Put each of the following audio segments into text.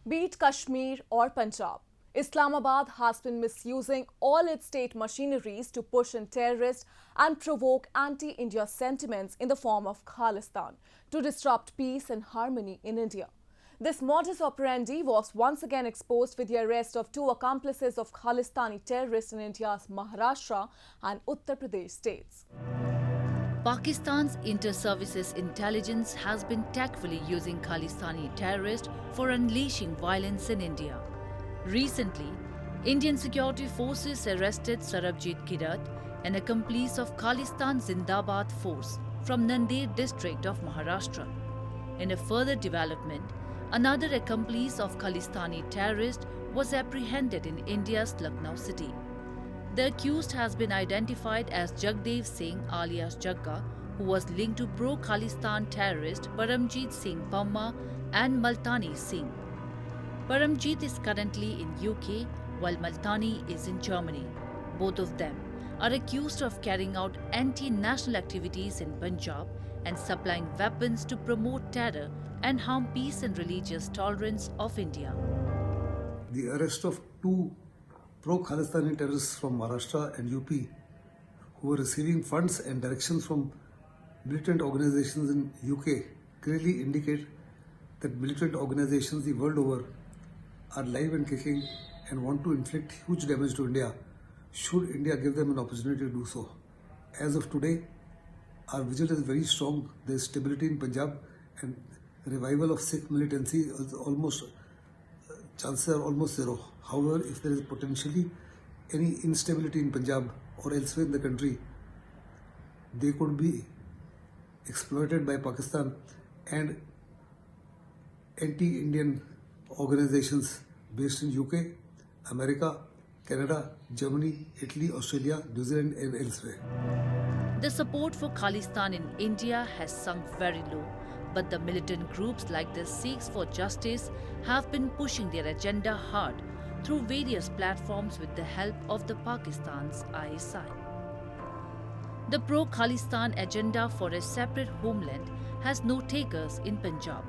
Be it Kashmir or Punjab, Islamabad has been misusing all its state machineries to push in terrorist and provoke anti-India sentiments in the form of Khalistan to disrupt peace and harmony in India. This modus operandi was once again exposed with the arrest of two accomplices of Khalistani terrorists in India's Maharashtra and Uttar Pradesh states. Pakistan's inter-services intelligence has been tactfully using Khalistani terrorists for unleashing violence in India. Recently, Indian security forces arrested Sarabjit Kirat, an accomplice of Khalistan Zindabad force from Nanded district of Maharashtra. In a further development, another accomplice of Khalistani terrorist was apprehended in India's Lucknow city. The accused has been identified as Jagdev Singh alias Jagga, who was linked to pro-Khalistan terrorist Paramjit Singh Pamma and Maltani Singh. Paramjit is currently in UK while Maltani is in Germany. Both of them are accused of carrying out anti-national activities in Punjab and supplying weapons to promote terror and harm peace and religious tolerance of India. The arrest of two pro-Khalistani terrorists from Maharashtra and UP who were receiving funds and directions from militant organizations in UK clearly indicate that militant organizations the world over are live and kicking and want to inflict huge damage to India should India give them an opportunity to do so. As of today, our vigil is very strong. There is stability in Punjab and revival of Sikh militancy is chances are almost zero. However, if there is potentially any instability in Punjab or elsewhere in the country, they could be exploited by Pakistan and anti-Indian organizations based in UK, America, Canada, Germany, Italy, Australia, New Zealand and elsewhere. The support for Khalistan in India has sunk very low, but the militant groups like the Sikhs for Justice have been pushing their agenda hard through various platforms with the help of the Pakistan's ISI. The pro-Khalistan agenda for a separate homeland has no takers in Punjab,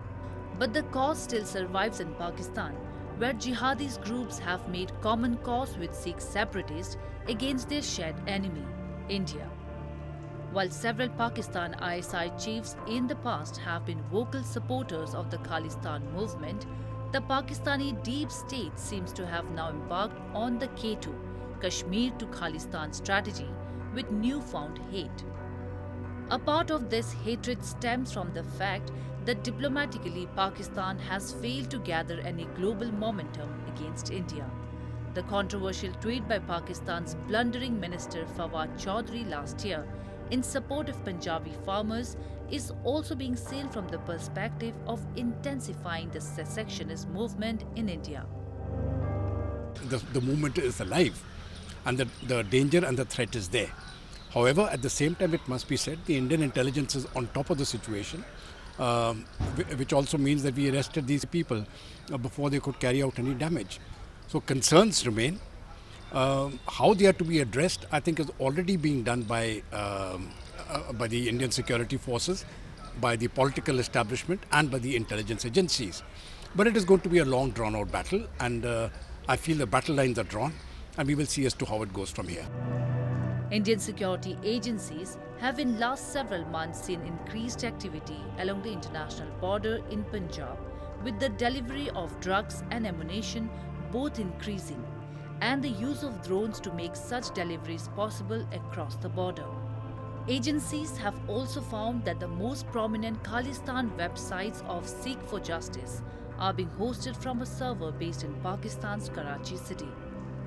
but the cause still survives in Pakistan, where jihadist groups have made common cause with Sikh separatists against their shared enemy, India. While several Pakistan ISI chiefs in the past have been vocal supporters of the Khalistan movement, the Pakistani deep state seems to have now embarked on the K2, Kashmir to Khalistan strategy with newfound hate. A part of this hatred stems from the fact that diplomatically Pakistan has failed to gather any global momentum against India. The controversial tweet by Pakistan's blundering minister Fawad Chaudhry last year in support of Punjabi farmers is also being seen from the perspective of intensifying the secessionist movement in India. The movement is alive and the danger and the threat is there. However, at the same time, it must be said, the Indian intelligence is on top of the situation, which also means that we arrested these people before they could carry out any damage. So concerns remain. How they are to be addressed, I think, is already being done by the Indian security forces, by the political establishment and by the intelligence agencies. But it is going to be a long drawn-out battle, and I feel the battle lines are drawn, and we will see as to how it goes from here. Indian security agencies have in last several months seen increased activity along the international border in Punjab, with the delivery of drugs and ammunition both increasing, and the use of drones to make such deliveries possible across the border. Agencies have also found that the most prominent Khalistan websites of Sikh for Justice are being hosted from a server based in Pakistan's Karachi city.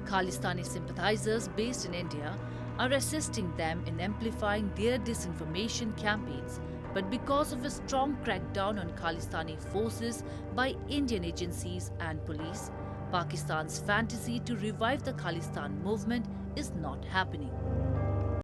Khalistani sympathizers based in India are assisting them in amplifying their disinformation campaigns, but because of a strong crackdown on Khalistani forces by Indian agencies and police, Pakistan's fantasy to revive the Khalistan movement is not happening.